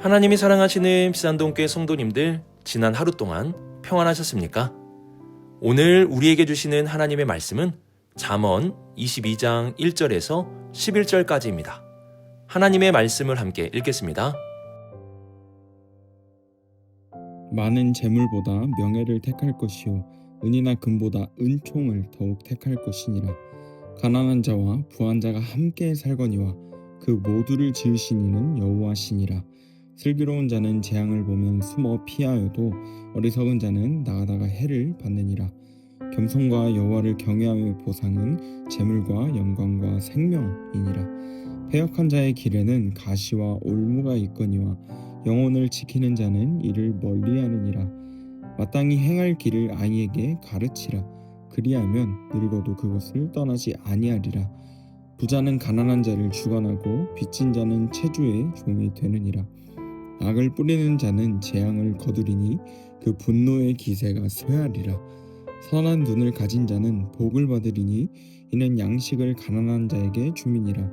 하나님이 사랑하시는 비산동교회 성도님들, 지난 하루 동안 평안하셨습니까? 오늘 우리에게 주시는 하나님의 말씀은 잠언 22장 1절에서 11절까지입니다. 하나님의 말씀을 함께 읽겠습니다. 많은 재물보다 명예를 택할 것이요 은이나 금보다 은총을 더욱 택할 것이니라. 가난한 자와 부한 자가 함께 살거니와 그 모두를 지으신 이는 여호와시니라. 슬기로운 자는 재앙을 보면 숨어 피하여도 어리석은 자는 나가다가 해를 받느니라. 겸손과 여호와를 경외함의 보상은 재물과 영광과 생명이니라. 패역한 자의 길에는 가시와 올무가 있거니와 영혼을 지키는 자는 이를 멀리하느니라. 마땅히 행할 길을 아이에게 가르치라. 그리하면 늙어도 그것을 떠나지 아니하리라. 부자는 가난한 자를 주관하고 빚진 자는 채주의 종이 되느니라. 악을 뿌리는 자는 재앙을 거두리니 그 분노의 기세가 쇠하리라. 선한 눈을 가진 자는 복을 받으리니 이는 양식을 가난한 자에게 주미니라.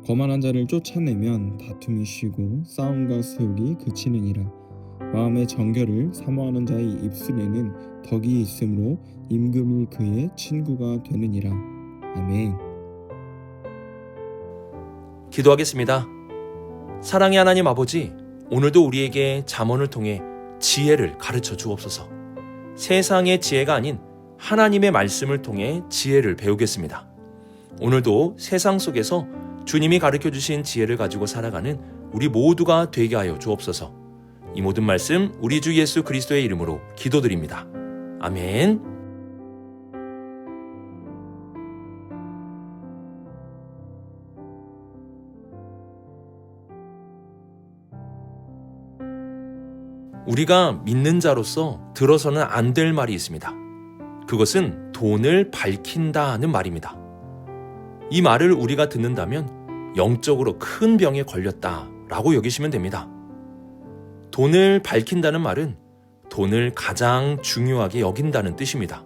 거만한 자를 쫓아내면 다툼이 쉬고 싸움과 수욕이 그치느니라. 마음의 정결을 사모하는 자의 입술에는 덕이 있으므로 임금이 그의 친구가 되느니라. 아멘. 기도하겠습니다. 사랑의 하나님 아버지, 오늘도 우리에게 잠언을 통해 지혜를 가르쳐 주옵소서. 세상의 지혜가 아닌 하나님의 말씀을 통해 지혜를 배우겠습니다. 오늘도 세상 속에서 주님이 가르쳐 주신 지혜를 가지고 살아가는 우리 모두가 되게 하여 주옵소서. 이 모든 말씀 우리 주 예수 그리스도의 이름으로 기도드립니다. 아멘. 우리가 믿는 자로서 들어서는 안 될 말이 있습니다. 그것은 돈을 밝힌다는 말입니다. 이 말을 우리가 듣는다면 영적으로 큰 병에 걸렸다라고 여기시면 됩니다. 돈을 밝힌다는 말은 돈을 가장 중요하게 여긴다는 뜻입니다.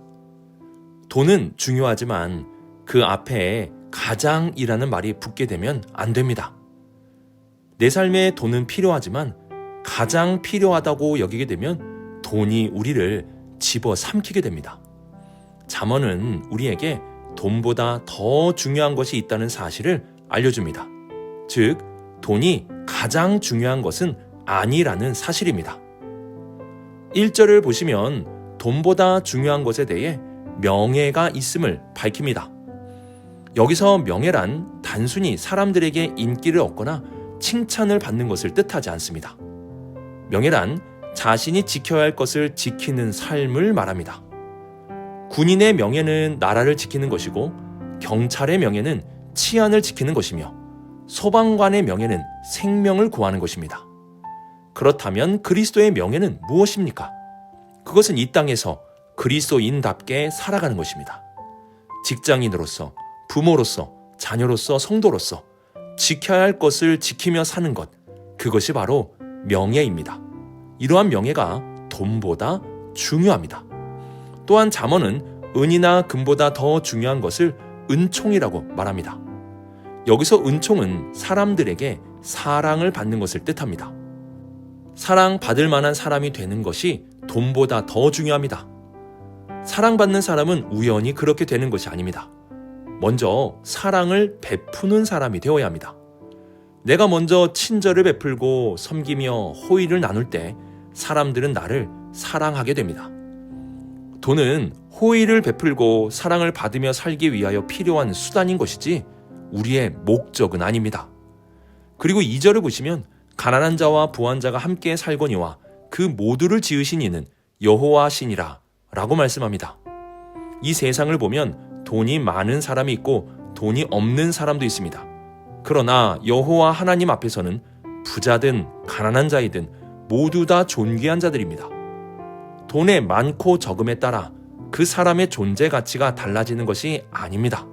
돈은 중요하지만 그 앞에 가장이라는 말이 붙게 되면 안 됩니다. 내 삶에 돈은 필요하지만 가장 필요하다고 여기게 되면 돈이 우리를 집어삼키게 됩니다. 잠언은 우리에게 돈보다 더 중요한 것이 있다는 사실을 알려줍니다. 즉, 돈이 가장 중요한 것은 아니라는 사실입니다. 1절을 보시면 돈보다 중요한 것에 대해 명예가 있음을 밝힙니다. 여기서 명예란 단순히 사람들에게 인기를 얻거나 칭찬을 받는 것을 뜻하지 않습니다. 명예란 자신이 지켜야 할 것을 지키는 삶을 말합니다. 군인의 명예는 나라를 지키는 것이고, 경찰의 명예는 치안을 지키는 것이며, 소방관의 명예는 생명을 구하는 것입니다. 그렇다면 그리스도의 명예는 무엇입니까? 그것은 이 땅에서 그리스도인답게 살아가는 것입니다. 직장인으로서, 부모로서, 자녀로서, 성도로서 지켜야 할 것을 지키며 사는 것, 그것이 바로 명예입니다. 이러한 명예가 돈보다 중요합니다. 또한 잠언은 은이나 금보다 더 중요한 것을 은총이라고 말합니다. 여기서 은총은 사람들에게 사랑을 받는 것을 뜻합니다. 사랑받을 만한 사람이 되는 것이 돈보다 더 중요합니다. 사랑받는 사람은 우연히 그렇게 되는 것이 아닙니다. 먼저 사랑을 베푸는 사람이 되어야 합니다. 내가 먼저 친절을 베풀고 섬기며 호의를 나눌 때 사람들은 나를 사랑하게 됩니다. 돈은 호의를 베풀고 사랑을 받으며 살기 위하여 필요한 수단인 것이지 우리의 목적은 아닙니다. 그리고 2절을 보시면 가난한 자와 부한 자가 함께 살거니와 그 모두를 지으신 이는 여호와시니라 라고 말씀합니다. 이 세상을 보면 돈이 많은 사람이 있고 돈이 없는 사람도 있습니다. 그러나 여호와 하나님 앞에서는 부자든 가난한 자이든 모두 다 존귀한 자들입니다. 돈의 많고 적음에 따라 그 사람의 존재 가치가 달라지는 것이 아닙니다.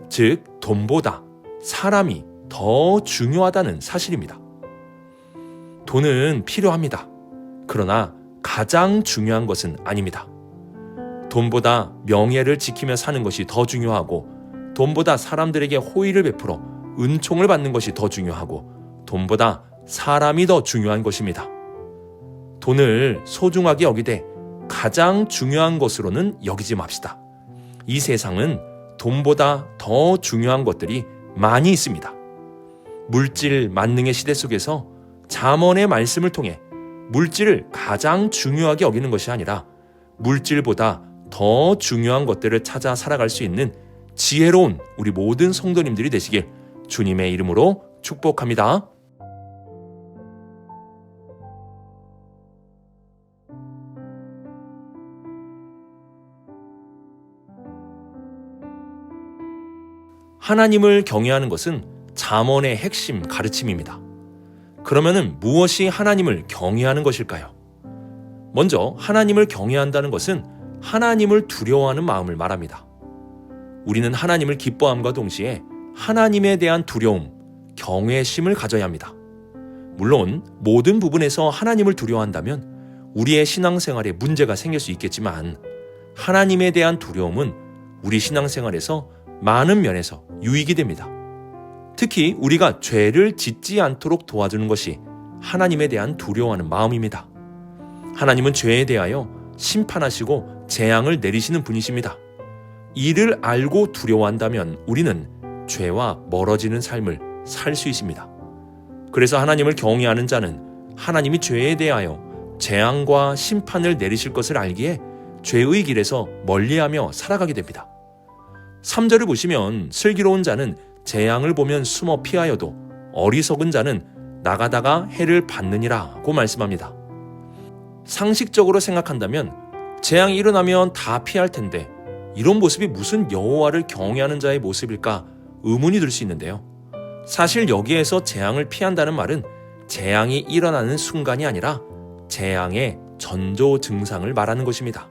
즉, 돈보다 사람이 더 중요하다는 사실입니다. 돈은 필요합니다. 그러나 가장 중요한 것은 아닙니다. 돈보다 명예를 지키며 사는 것이 더 중요하고, 돈보다 사람들에게 호의를 베풀어 은총을 받는 것이 더 중요하고, 돈보다 사람이 더 중요한 것입니다. 돈을 소중하게 여기되 가장 중요한 것으로는 여기지 맙시다. 이 세상은 돈보다 더 중요한 것들이 많이 있습니다. 물질 만능의 시대 속에서 잠언의 말씀을 통해 물질을 가장 중요하게 여기는 것이 아니라 물질보다 더 중요한 것들을 찾아 살아갈 수 있는 지혜로운 우리 모든 성도님들이 되시길 주님의 이름으로 축복합니다. 하나님을 경외하는 것은 잠언의 핵심 가르침입니다. 그러면은 무엇이 하나님을 경외하는 것일까요? 먼저 하나님을 경외한다는 것은 하나님을 두려워하는 마음을 말합니다. 우리는 하나님을 기뻐함과 동시에 하나님에 대한 두려움, 경외심을 가져야 합니다. 물론 모든 부분에서 하나님을 두려워한다면 우리의 신앙생활에 문제가 생길 수 있겠지만 하나님에 대한 두려움은 우리 신앙생활에서 많은 면에서 유익이 됩니다. 특히 우리가 죄를 짓지 않도록 도와주는 것이 하나님에 대한 두려워하는 마음입니다. 하나님은 죄에 대하여 심판하시고 재앙을 내리시는 분이십니다. 이를 알고 두려워한다면 우리는 죄와 멀어지는 삶을 살 수 있습니다. 그래서 하나님을 경외하는 자는 하나님이 죄에 대하여 재앙과 심판을 내리실 것을 알기에 죄의 길에서 멀리하며 살아가게 됩니다. 3절을 보시면 슬기로운 자는 재앙을 보면 숨어 피하여도 어리석은 자는 나가다가 해를 받느니라고 말씀합니다. 상식적으로 생각한다면 재앙이 일어나면 다 피할 텐데 이런 모습이 무슨 여호와를 경외하는 자의 모습일까 의문이 들 수 있는데요. 사실 여기에서 재앙을 피한다는 말은 재앙이 일어나는 순간이 아니라 재앙의 전조 증상을 말하는 것입니다.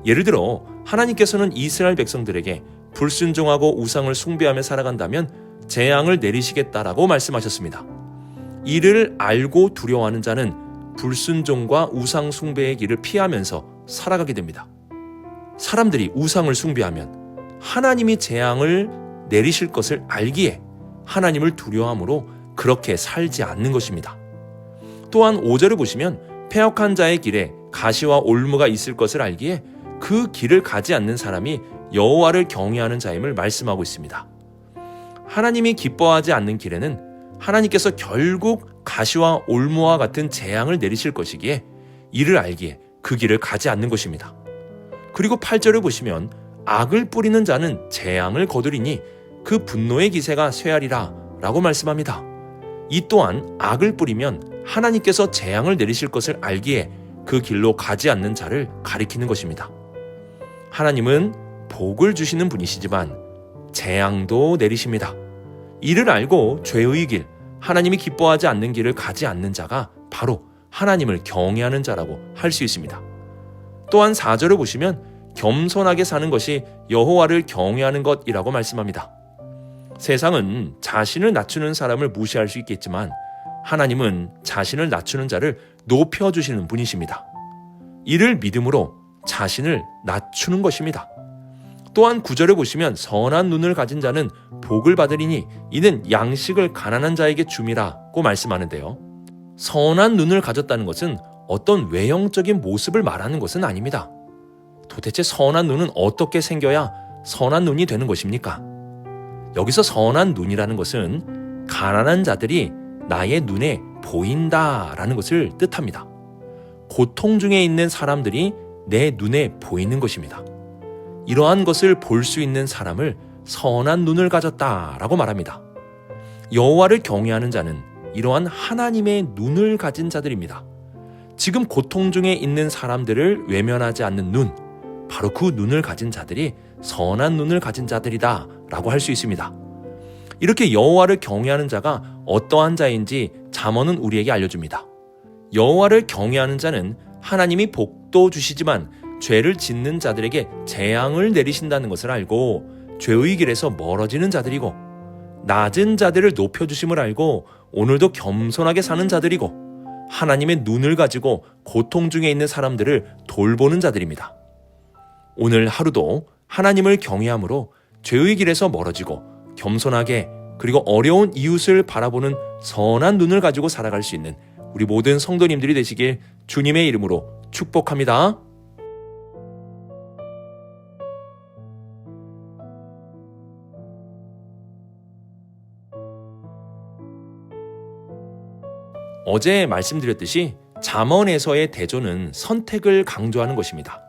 예를 들어 하나님께서는 이스라엘 백성들에게 불순종하고 우상을 숭배하며 살아간다면 재앙을 내리시겠다라고 말씀하셨습니다. 이를 알고 두려워하는 자는 불순종과 우상 숭배의 길을 피하면서 살아가게 됩니다. 사람들이 우상을 숭배하면 하나님이 재앙을 내리실 것을 알기에 하나님을 두려워함으로 그렇게 살지 않는 것입니다. 또한 5절을 보시면 패역한 자의 길에 가시와 올무가 있을 것을 알기에 그 길을 가지 않는 사람이 여호와를 경외하는 자임을 말씀하고 있습니다. 하나님이 기뻐하지 않는 길에는 하나님께서 결국 가시와 올무와 같은 재앙을 내리실 것이기에 이를 알기에 그 길을 가지 않는 것입니다. 그리고 8절을 보시면 악을 뿌리는 자는 재앙을 거두리니 그 분노의 기세가 쇠하리라 라고 말씀합니다. 이 또한 악을 뿌리면 하나님께서 재앙을 내리실 것을 알기에 그 길로 가지 않는 자를 가리키는 것입니다. 하나님은 복을 주시는 분이시지만 재앙도 내리십니다. 이를 알고 죄의 길, 하나님이 기뻐하지 않는 길을 가지 않는 자가 바로 하나님을 경외하는 자라고 할 수 있습니다. 또한 4절을 보시면 겸손하게 사는 것이 여호와를 경외하는 것이라고 말씀합니다. 세상은 자신을 낮추는 사람을 무시할 수 있겠지만 하나님은 자신을 낮추는 자를 높여주시는 분이십니다. 이를 믿음으로 자신을 낮추는 것입니다. 또한 9절을 보시면 선한 눈을 가진 자는 복을 받으리니 이는 양식을 가난한 자에게 줌이라고 말씀하는데요. 선한 눈을 가졌다는 것은 어떤 외형적인 모습을 말하는 것은 아닙니다. 도대체 선한 눈은 어떻게 생겨야 선한 눈이 되는 것입니까? 여기서 선한 눈이라는 것은 가난한 자들이 나의 눈에 보인다라는 것을 뜻합니다. 고통 중에 있는 사람들이 내 눈에 보이는 것입니다. 이러한 것을 볼 수 있는 사람을 선한 눈을 가졌다라고 말합니다. 여호와를 경외하는 자는 이러한 하나님의 눈을 가진 자들입니다. 지금 고통 중에 있는 사람들을 외면하지 않는 눈, 바로 그 눈을 가진 자들이 선한 눈을 가진 자들이다 라고 할 수 있습니다. 이렇게 여호와를 경외하는 자가 어떠한 자인지 잠언은 우리에게 알려줍니다. 여호와를 경외하는 자는 하나님이 복도 주시지만 죄를 짓는 자들에게 재앙을 내리신다는 것을 알고 죄의 길에서 멀어지는 자들이고 낮은 자들을 높여주심을 알고 오늘도 겸손하게 사는 자들이고 하나님의 눈을 가지고 고통 중에 있는 사람들을 돌보는 자들입니다. 오늘 하루도 하나님을 경외함으로 죄의 길에서 멀어지고 겸손하게 그리고 어려운 이웃을 바라보는 선한 눈을 가지고 살아갈 수 있는 우리 모든 성도님들이 되시길 주님의 이름으로 축복합니다. 어제 말씀드렸듯이 잠언에서의 대조는 선택을 강조하는 것입니다.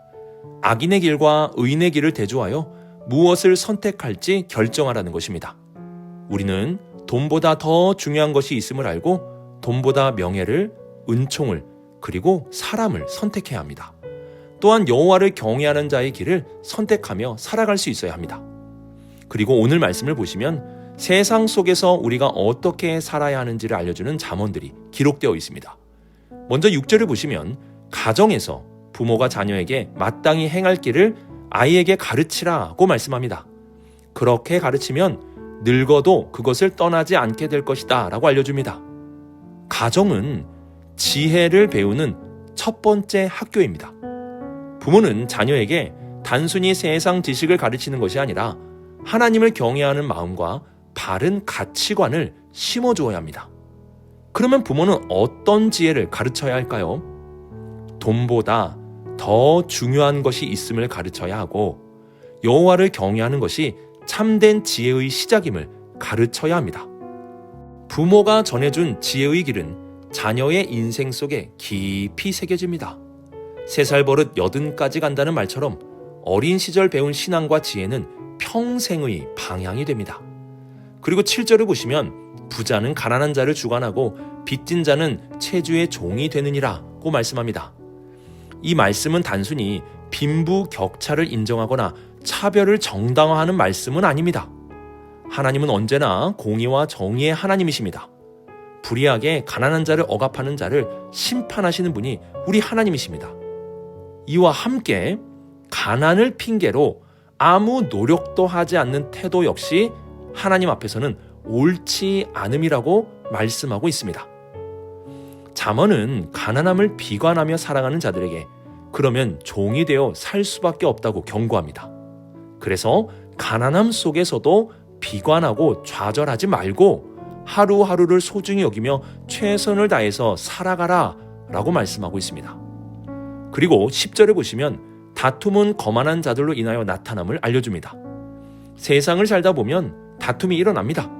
악인의 길과 의인의 길을 대조하여 무엇을 선택할지 결정하라는 것입니다. 우리는 돈보다 더 중요한 것이 있음을 알고 돈보다 명예를, 은총을, 그리고 사람을 선택해야 합니다. 또한 여호와를 경외하는 자의 길을 선택하며 살아갈 수 있어야 합니다. 그리고 오늘 말씀을 보시면 세상 속에서 우리가 어떻게 살아야 하는지를 알려주는 잠언들이 기록되어 있습니다. 먼저 6절을 보시면 가정에서 부모가 자녀에게 마땅히 행할 길을 아이에게 가르치라고 말씀합니다. 그렇게 가르치면 늙어도 그것을 떠나지 않게 될 것이다 라고 알려줍니다. 가정은 지혜를 배우는 첫 번째 학교입니다. 부모는 자녀에게 단순히 세상 지식을 가르치는 것이 아니라 하나님을 경외하는 마음과 바른 가치관을 심어주어야 합니다. 그러면 부모는 어떤 지혜를 가르쳐야 할까요? 돈보다 더 중요한 것이 있음을 가르쳐야 하고 여호와를 경외하는 것이 참된 지혜의 시작임을 가르쳐야 합니다. 부모가 전해준 지혜의 길은 자녀의 인생 속에 깊이 새겨집니다. 3살 버릇 80까지 간다는 말처럼 어린 시절 배운 신앙과 지혜는 평생의 방향이 됩니다. 그리고 7절을 보시면 부자는 가난한 자를 주관하고 빚진 자는 채주의 종이 되느니라고 말씀합니다. 이 말씀은 단순히 빈부격차를 인정하거나 차별을 정당화하는 말씀은 아닙니다. 하나님은 언제나 공의와 정의의 하나님이십니다. 불의하게 가난한 자를 억압하는 자를 심판하시는 분이 우리 하나님이십니다. 이와 함께 가난을 핑계로 아무 노력도 하지 않는 태도 역시 하나님 앞에서는 옳지 않음이라고 말씀하고 있습니다. 잠언은 가난함을 비관하며 살아가는 자들에게 그러면 종이 되어 살 수밖에 없다고 경고합니다. 그래서 가난함 속에서도 비관하고 좌절하지 말고 하루하루를 소중히 여기며 최선을 다해서 살아가라 라고 말씀하고 있습니다. 그리고 10절에 보시면 다툼은 거만한 자들로 인하여 나타남을 알려줍니다. 세상을 살다 보면 다툼이 일어납니다.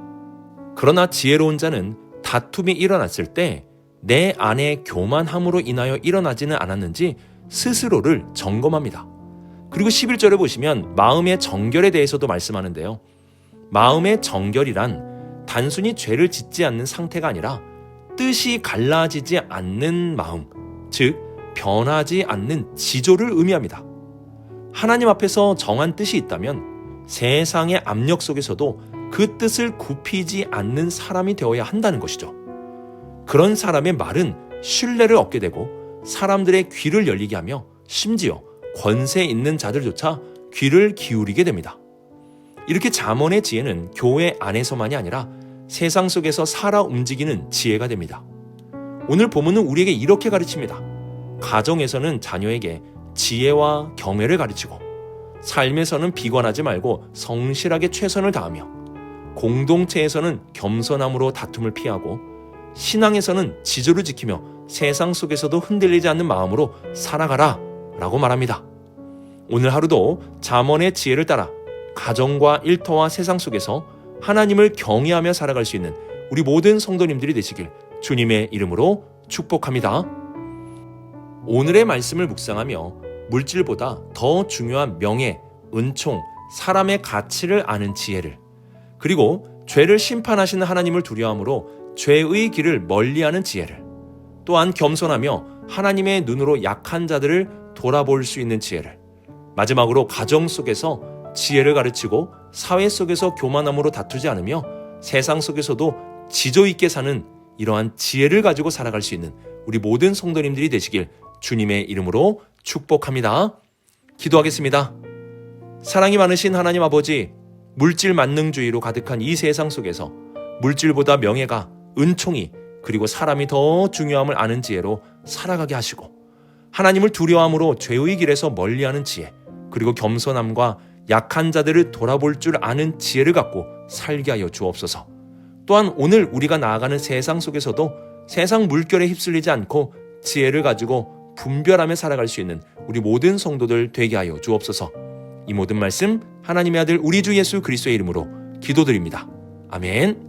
그러나 지혜로운 자는 다툼이 일어났을 때 내 안에 교만함으로 인하여 일어나지는 않았는지 스스로를 점검합니다. 그리고 11절에 보시면 마음의 정결에 대해서도 말씀하는데요. 마음의 정결이란 단순히 죄를 짓지 않는 상태가 아니라 뜻이 갈라지지 않는 마음, 즉 변하지 않는 지조를 의미합니다. 하나님 앞에서 정한 뜻이 있다면 세상의 압력 속에서도 그 뜻을 굽히지 않는 사람이 되어야 한다는 것이죠. 그런 사람의 말은 신뢰를 얻게 되고 사람들의 귀를 열리게 하며 심지어 권세 있는 자들조차 귀를 기울이게 됩니다. 이렇게 잠언의 지혜는 교회 안에서만이 아니라 세상 속에서 살아 움직이는 지혜가 됩니다. 오늘 본문은 우리에게 이렇게 가르칩니다. 가정에서는 자녀에게 지혜와 경외를 가르치고 삶에서는 비관하지 말고 성실하게 최선을 다하며 공동체에서는 겸손함으로 다툼을 피하고 신앙에서는 지조를 지키며 세상 속에서도 흔들리지 않는 마음으로 살아가라 라고 말합니다. 오늘 하루도 잠언의 지혜를 따라 가정과 일터와 세상 속에서 하나님을 경외하며 살아갈 수 있는 우리 모든 성도님들이 되시길 주님의 이름으로 축복합니다. 오늘의 말씀을 묵상하며 물질보다 더 중요한 명예, 은총, 사람의 가치를 아는 지혜를, 그리고 죄를 심판하시는 하나님을 두려워함으로 죄의 길을 멀리하는 지혜를, 또한 겸손하며 하나님의 눈으로 약한 자들을 돌아볼 수 있는 지혜를, 마지막으로 가정 속에서 지혜를 가르치고 사회 속에서 교만함으로 다투지 않으며 세상 속에서도 지조 있게 사는 이러한 지혜를 가지고 살아갈 수 있는 우리 모든 성도님들이 되시길 주님의 이름으로 축복합니다. 기도하겠습니다. 사랑이 많으신 하나님 아버지, 물질 만능주의로 가득한 이 세상 속에서 물질보다 명예가, 은총이, 그리고 사람이 더 중요함을 아는 지혜로 살아가게 하시고 하나님을 두려워함으로 죄의 길에서 멀리하는 지혜, 그리고 겸손함과 약한 자들을 돌아볼 줄 아는 지혜를 갖고 살게 하여 주옵소서. 또한 오늘 우리가 나아가는 세상 속에서도 세상 물결에 휩쓸리지 않고 지혜를 가지고 분별하며 살아갈 수 있는 우리 모든 성도들 되게 하여 주옵소서. 이 모든 말씀 하나님의 아들 우리 주 예수 그리스도의 이름으로 기도드립니다. 아멘.